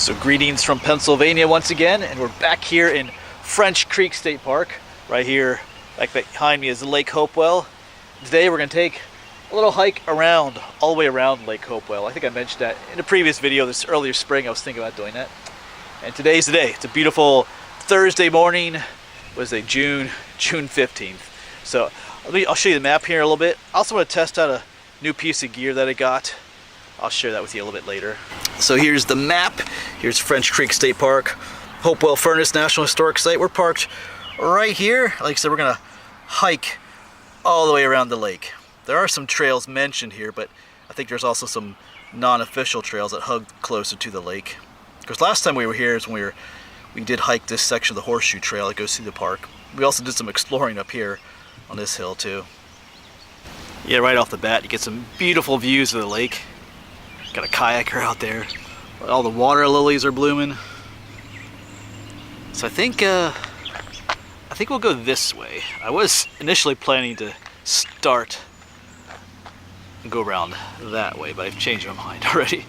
So greetings from Pennsylvania once again, and we're back here in French Creek State Park. Right here, back behind me is Lake Hopewell. Today we're going to take a little hike around, all the way around Lake Hopewell. I think I mentioned that in a previous video this earlier spring. I was thinking about doing that. And today's the day. It's a beautiful Thursday morning. Was it June 15th. So I'll show you the map here a little bit. I also want to test out a new piece of gear that I got. I'll share that with you a little bit later. So here's the map. Here's French Creek State Park, Hopewell Furnace National Historic Site. We're parked right here. Like I said, we're gonna hike all the way around the lake. There are some trails mentioned here, but I think there's also some non-official trails that hug closer to the lake. Because last time we were here is when we did hike this section of the Horseshoe Trail that goes through the park. We also did some exploring up here on this hill too. Yeah, right off the bat, you get some beautiful views of the lake. Got a kayaker out there. All the water lilies are blooming. So I think we'll go this way. I was initially planning to start and go around that way, but I've changed my mind already.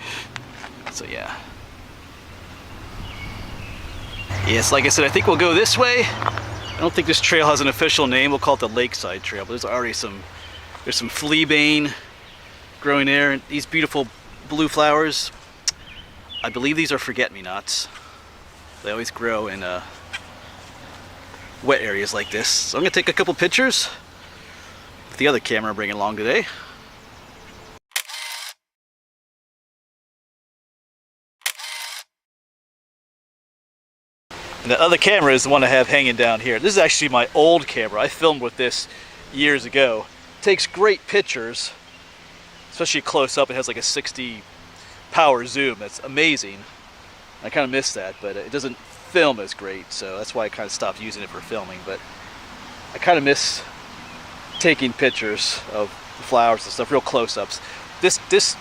So yeah. Yes, like I said, I think we'll go this way. I don't think this trail has an official name. We'll call it the Lakeside Trail, but there's already some fleabane growing there, and these beautiful blue flowers. I believe these are forget-me-nots. They always grow in wet areas like this. So I'm gonna take a couple pictures with the other camera I'm bringing along today. And the other camera is the one I have hanging down here. This is actually my old camera. I filmed with this years ago. It takes great pictures, especially close up. It has like a 60 power zoom. That's amazing. I kind of miss that, but it doesn't film as great, so that's why I kind of stopped using it for filming. But I kind of miss taking pictures of the flowers and stuff, real close-ups. This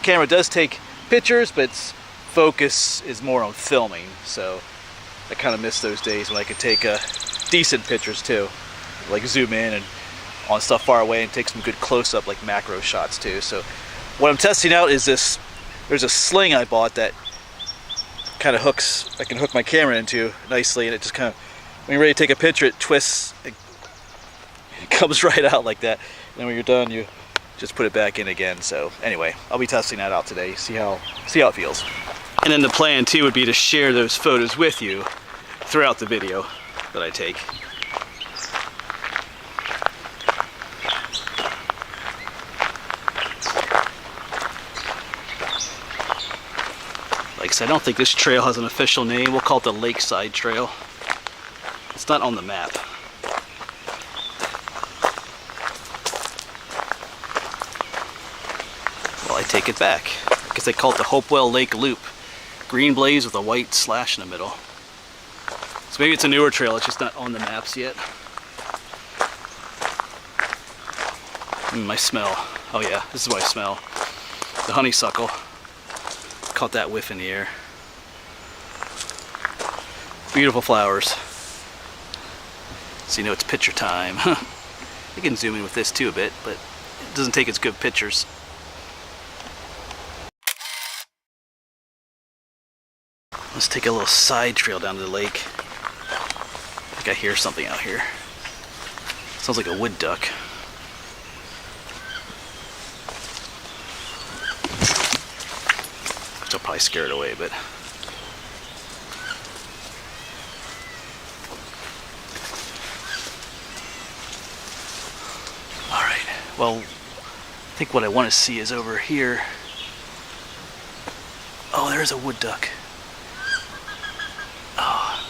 camera does take pictures, but its focus is more on filming, so I kind of miss those days when I could take decent pictures too, like zoom in and on stuff far away and take some good close-up like macro shots too. So what I'm testing out is this. There's a sling I bought that kind of hooks. I can hook my camera into nicely, and it just kind of, when you're ready to take a picture, it twists. It comes right out like that. And then when you're done, you just put it back in again. So anyway, I'll be testing that out today. See how it feels. And then the plan too would be to share those photos with you throughout the video that I take. Like I said, I don't think this trail has an official name. We'll call it the Lakeside Trail. It's not on the map. Well, I take it back. I guess they call it the Hopewell Lake Loop. Green blaze with a white slash in the middle. So maybe it's a newer trail, it's just not on the maps yet. I smell. Oh yeah, this is what I smell. The honeysuckle. Caught that whiff in the air. Beautiful flowers. So you know it's picture time. You can zoom in with this too a bit, but it doesn't take as good pictures. Let's take a little side trail down to the lake. I think I hear something out here. Sounds like a wood duck. I'll probably scare it away, but all right. Well, I think what I want to see is over here. Oh, there's a wood duck. Oh,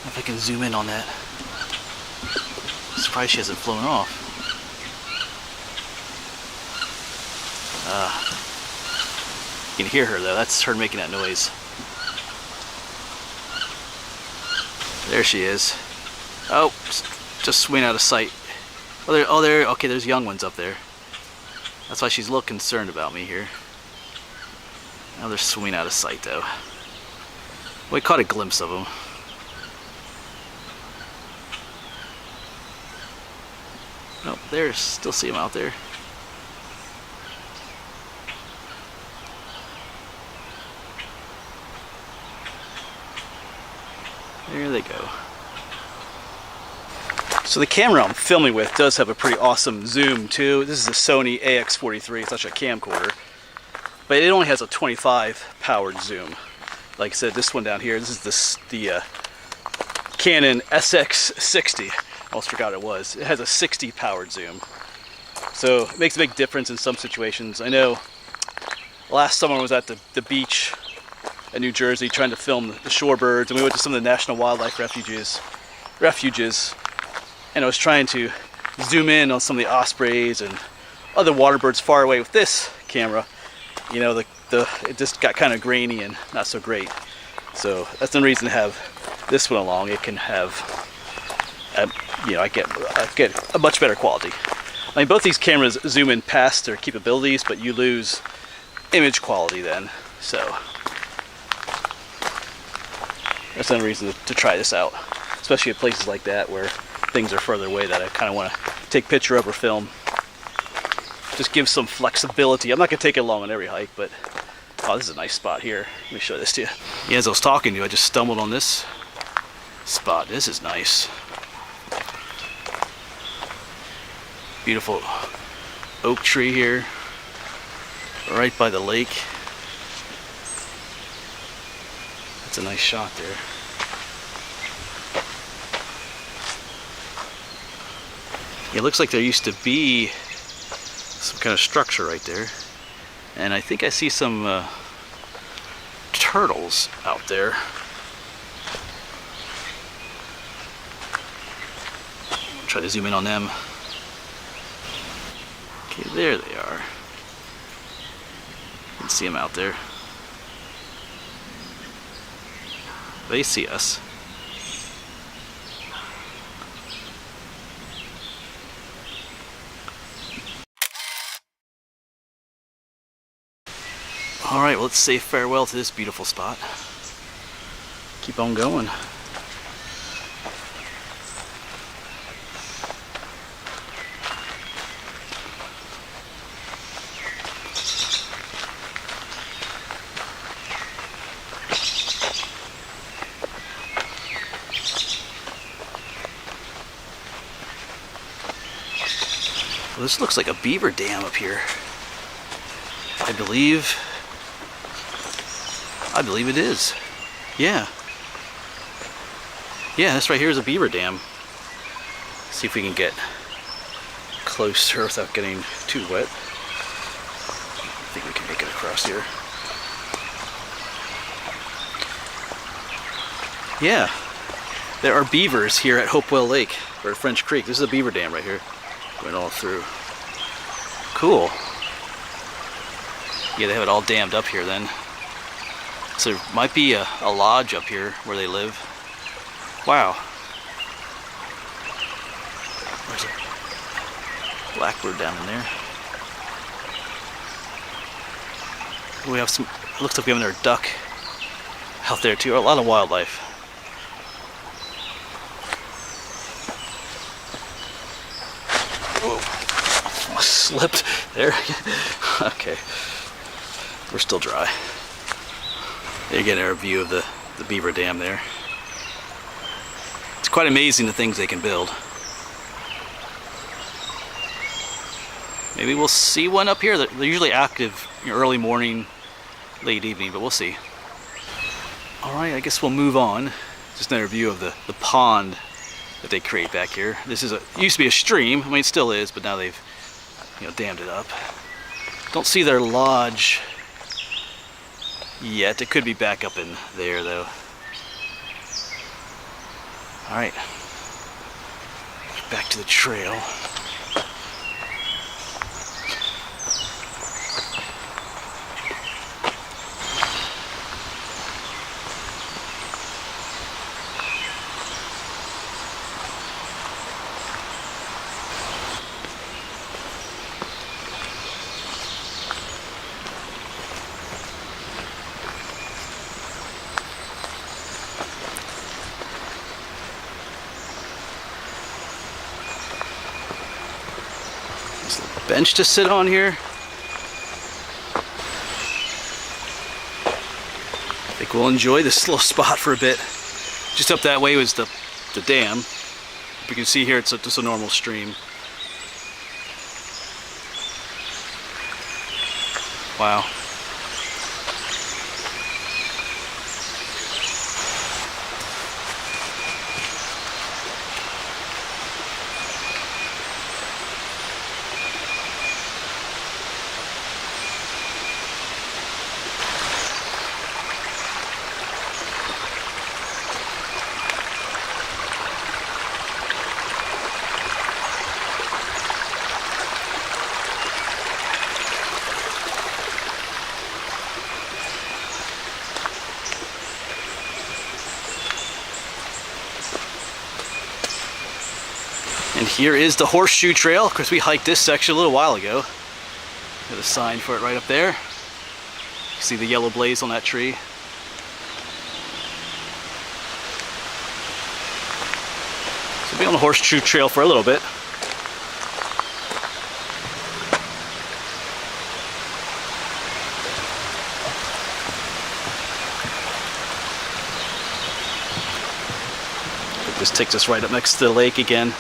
if I can zoom in on that. I'm surprised she hasn't flown off. You can hear her though, that's her making that noise. There she is. Oh, just swimming out of sight. Oh, there, okay, there's young ones up there. That's why she's a little concerned about me here. Now they're swimming out of sight though. We caught a glimpse of them. Oh, there, still see them out there. There they go. So the camera I'm filming with does have a pretty awesome zoom too. This is a Sony AX43, it's actually a camcorder. But it only has a 25 powered zoom. Like I said, this one down here, this is the Canon SX60. Almost forgot it was. It has a 60 powered zoom. So it makes a big difference in some situations. I know last summer I was at the beach in New Jersey trying to film the shorebirds, and we went to some of the national wildlife refuges, and I was trying to zoom in on some of the ospreys and other water birds far away with this camera. You know, it just got kind of grainy and not so great. So that's the reason to have this one along. It can have, you know, I get a much better quality. I mean, both these cameras zoom in past their capabilities, but you lose image quality then. So that's another reason to try this out, especially at places like that where things are further away that I kind of want to take picture of or film. Just gives some flexibility. I'm not going to take it along on every hike, but oh, this is a nice spot here. Let me show this to you. Yeah, as I was talking to you, I just stumbled on this spot. This is nice. Beautiful oak tree here, right by the lake. That's a nice shot there. It looks like there used to be some kind of structure right there, and I think I see some turtles out there. Try to zoom in on them. Okay, there they are. You can see them out there. They see us. Alright, well, let's say farewell to this beautiful spot. Keep on going. Well, this looks like a beaver dam up here. I believe it is. Yeah. Yeah, this right here is a beaver dam. See if we can get closer without getting too wet. I think we can make it across here. Yeah. There are beavers here at Hopewell Lake, or at French Creek. This is a beaver dam right here. Going all through. Cool. Yeah, they have it all dammed up here then. So there might be a lodge up here where they live. Wow. There's a blackbird down in there. We have some, looks like we have another duck out there too. A lot of wildlife. Whoa. I slipped there. Okay. We're still dry. There you get our view of the beaver dam there. It's quite amazing the things they can build. Maybe we'll see one up here. They're usually active early morning, late evening, but we'll see. Alright, I guess we'll move on. Just another view of the pond that they create back here. This is it used to be a stream. I mean, it still is, but now they've dammed it up. Don't see their lodge yet. It could be back up in there though. Alright, back to the trail. Bench to sit on here. I think we'll enjoy this little spot for a bit. Just up that way was the dam. You can see here it's just a normal stream. Wow. And here is the Horseshoe Trail. Of course, we hiked this section a little while ago. There's a sign for it right up there. You see the yellow blaze on that tree. So we'll be on the Horseshoe Trail for a little bit. This takes us right up next to the lake again.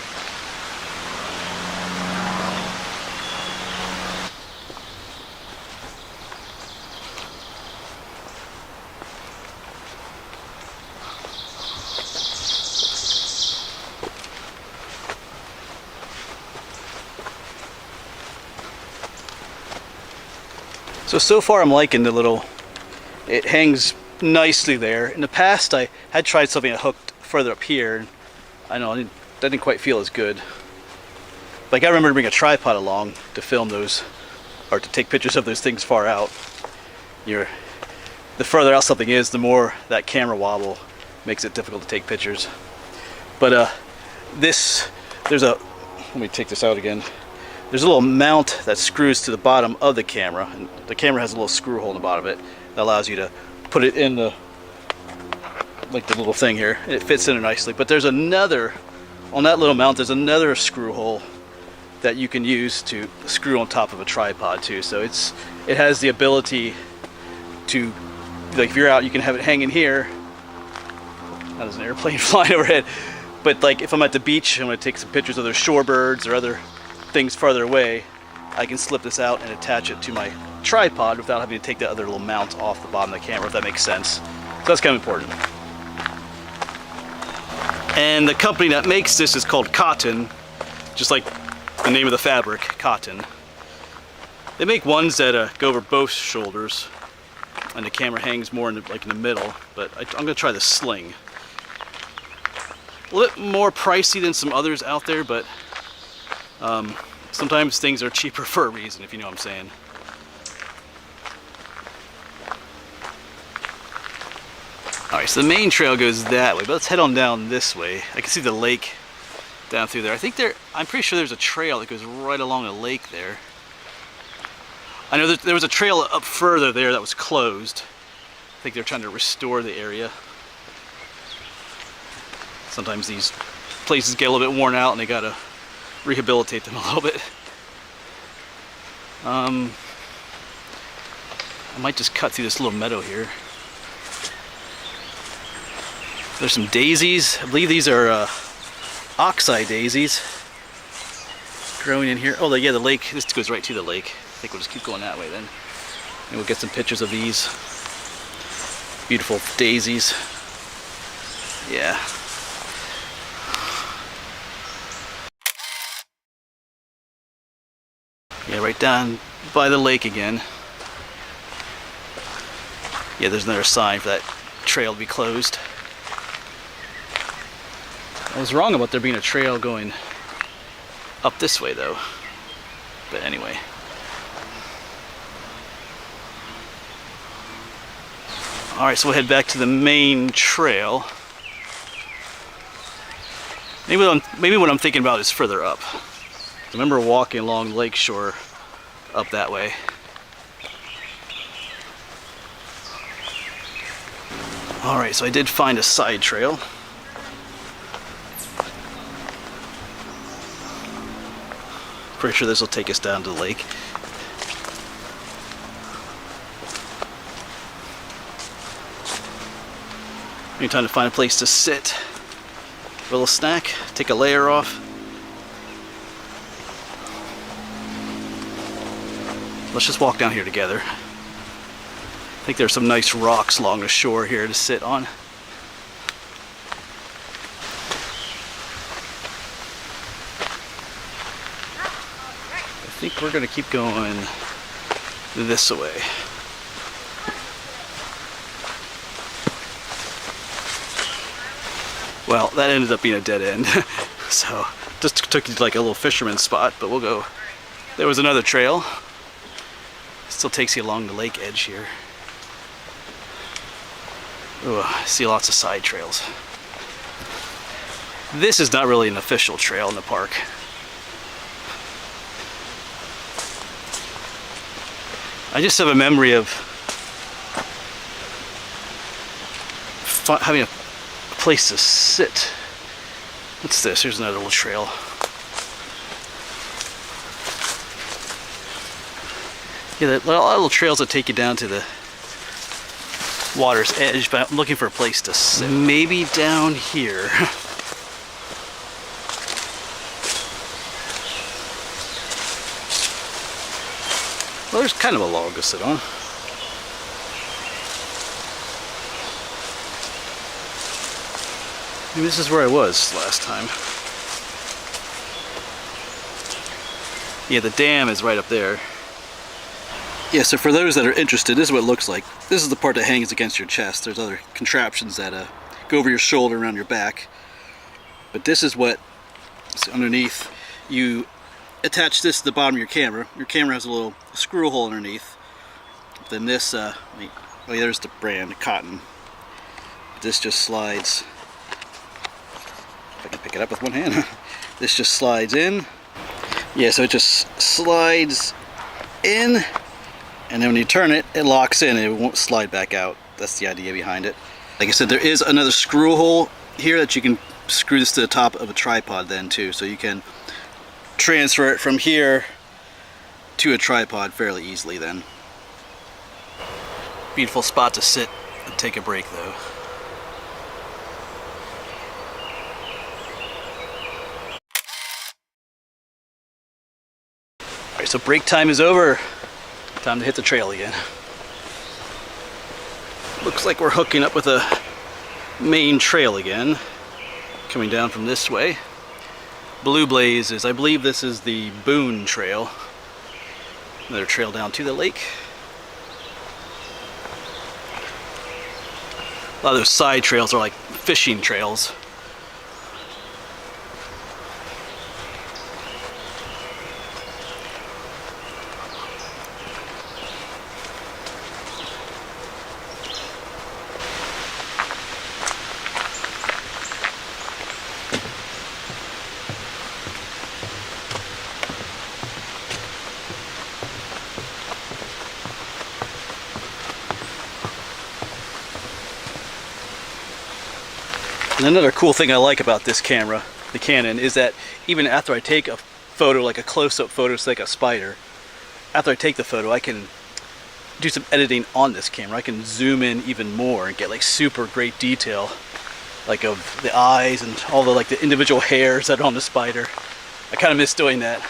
So far I'm liking the little, it hangs nicely there. In the past I had tried something that hooked further up here. I know, that didn't quite feel as good. Like I remember to bring a tripod along to film those, or to take pictures of those things far out. The further out something is, the more that camera wobble makes it difficult to take pictures. But let me take this out again. There's a little mount that screws to the bottom of the camera, and the camera has a little screw hole in the bottom of it that allows you to put it in the, like the little thing here, and it fits in there nicely. But there's another, on that little mount, there's another screw hole that you can use to screw on top of a tripod too. So it has the ability to, like if you're out, you can have it hanging here. That is an airplane flying overhead. But like if I'm at the beach, I'm going to take some pictures of those shorebirds or other things farther away, I can slip this out and attach it to my tripod without having to take the other little mount off the bottom of the camera, if that makes sense. So that's kind of important. And the company that makes this is called Cotton, just like the name of the fabric, cotton. They make ones that go over both shoulders, and the camera hangs more in the middle, but I'm going to try the sling. A little bit more pricey than some others out there, but sometimes things are cheaper for a reason, if you know what I'm saying. Alright, so the main trail goes that way, but let's head on down this way. I can see the lake down through there. I'm pretty sure there's a trail that goes right along the lake there. I know that there was a trail up further there that was closed. I think they're trying to restore the area. Sometimes these places get a little bit worn out and they gotta rehabilitate them a little bit. I might just cut through this little meadow here. There's some daisies. I believe these are oxeye daisies growing in here. Oh, yeah, the lake. This goes right to the lake. I think we'll just keep going that way then. And we'll get some pictures of these beautiful daisies. Yeah. Yeah, right down by the lake again. Yeah, there's another sign for that trail to be closed. I was wrong about there being a trail going up this way though. But anyway. Alright, so we'll head back to the main trail. Maybe what I'm thinking about is further up. I remember walking along Lake Shore up that way. Alright, so I did find a side trail. Pretty sure this will take us down to the lake. Anytime to find a place to sit, a little snack, take a layer off. Let's just walk down here together. I think there's some nice rocks along the shore here to sit on. I think we're going to keep going this way. Well, that ended up being a dead end. So, just took you to like a little fisherman's spot, but we'll go. There was another trail. Still takes you along the lake edge here. Ooh, I see lots of side trails. This is not really an official trail in the park. I just have a memory of having a place to sit. What's this? Here's another little trail. Yeah, there are a lot of little trails that take you down to the water's edge, but I'm looking for a place to sit. Maybe down here. Well, there's kind of a log to sit on. Maybe this is where I was last time. Yeah, the dam is right up there. Yeah, so for those that are interested, this is what it looks like. This is the part that hangs against your chest. There's other contraptions that go over your shoulder, around your back. But this is what's underneath. You attach this to the bottom of your camera. Your camera has a little screw hole underneath. Then this, oh yeah, there's the brand, Cotton. This just slides. If I can pick it up with one hand. This just slides in. Yeah, so it just slides in, and then when you turn it, it locks in and it won't slide back out. That's the idea behind it. Like I said, there is another screw hole here that you can screw this to the top of a tripod then too, so you can transfer it from here to a tripod fairly easily then. Beautiful spot to sit and take a break though. Alright, so break time is over. Time to hit the trail again. Looks like we're hooking up with a main trail again, coming down from this way. Blue Blaze is, I believe this is the Boone Trail. Another trail down to the lake. A lot of those side trails are like fishing trails. And another cool thing I like about this camera, the Canon, is that even after I take a photo, like a close-up photo, it's like a spider, after I take the photo, I can do some editing on this camera. I can zoom in even more and get like super great detail, like of the eyes and all the like the individual hairs that are on the spider. I kind of miss doing that,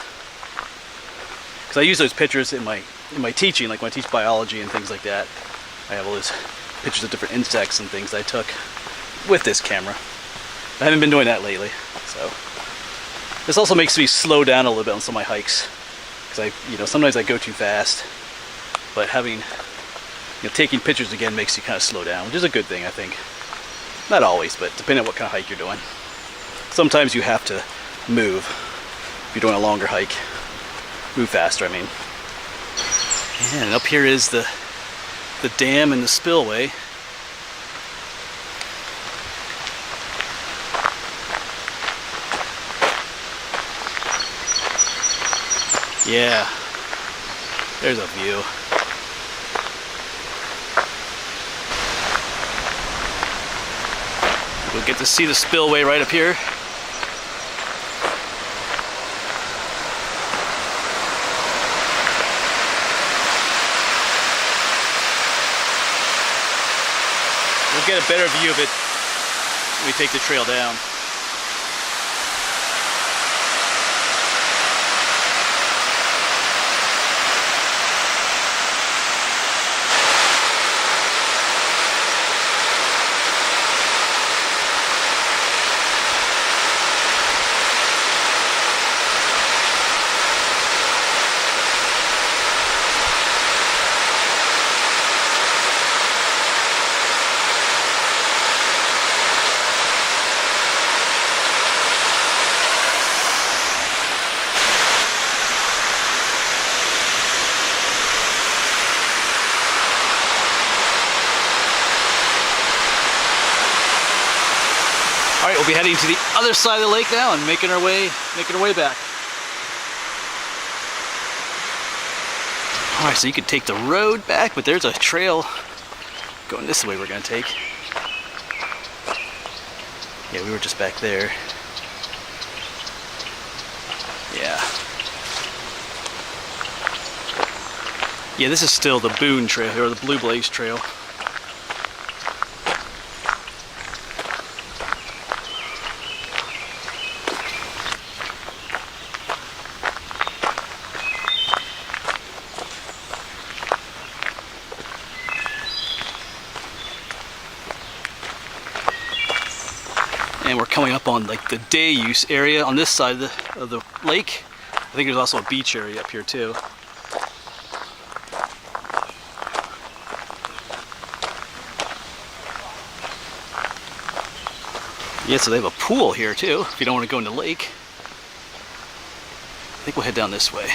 because I use those pictures in my teaching, like when I teach biology and things like that. I have all those pictures of different insects and things I took with this camera. I haven't been doing that lately, so this also makes me slow down a little bit on some of my hikes, because sometimes I go too fast, but having taking pictures again makes you kind of slow down, which is a good thing, I think. Not always, but depending on what kind of hike you're doing. Sometimes you have to move if you're doing a longer hike. Move faster, I mean. And up here is the dam and the spillway. Yeah, there's a view. We'll get to see the spillway right up here. We'll get a better view of it we take the trail down. All right, we'll be heading to the other side of the lake now and making our way back. All right, so you can take the road back, but there's a trail going this way we're gonna take. Yeah, we were just back there. Yeah. Yeah, this is still the Boone Trail, or the Blue Blaze Trail. And we're coming up on like the day use area on this side of the lake. I think there's also a beach area up here too. Yeah, so they have a pool here too, if you don't want to go in the lake. I think we'll head down this way.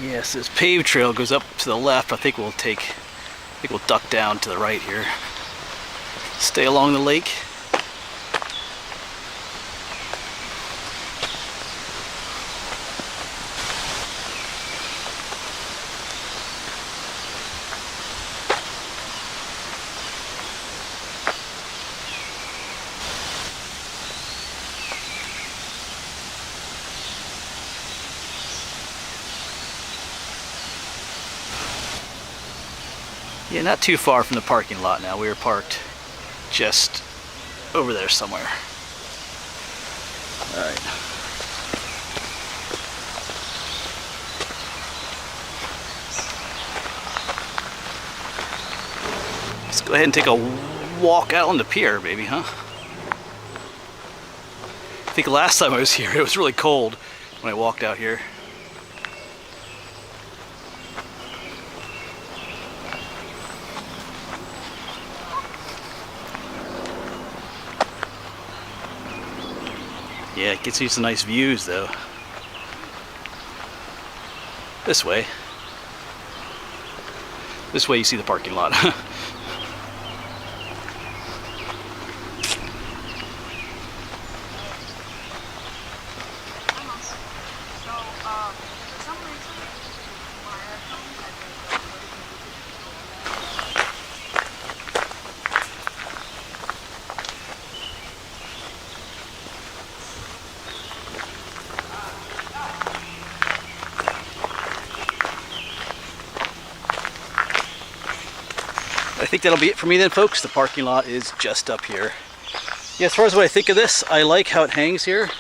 Yes, this paved trail goes up to the left. I think we'll duck down to the right here. Stay along the lake. Yeah, not too far from the parking lot now. We were parked just over there somewhere. All right. Let's go ahead and take a walk out on the pier, maybe, huh? I think last time I was here, it was really cold when I walked out here. Yeah, it gets you some nice views though. This way. This way you see the parking lot. I think that'll be it for me then, folks. The parking lot is just up here. Yeah, as far as what I think of this, I like how it hangs here.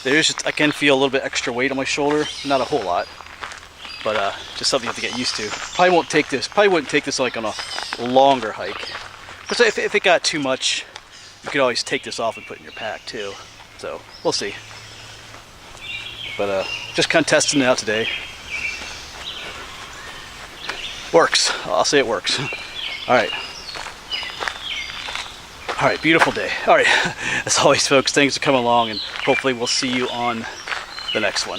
There's just, I can feel a little bit extra weight on my shoulder. Not a whole lot, but just something you have to get used to. Probably wouldn't take this like on a longer hike. But so if it got too much, you could always take this off and put it in your pack too. So we'll see. But just kind of testing it out today. Works. I'll say it works. All right, beautiful day. All right, as always, folks, thanks for coming along, and hopefully we'll see you on the next one.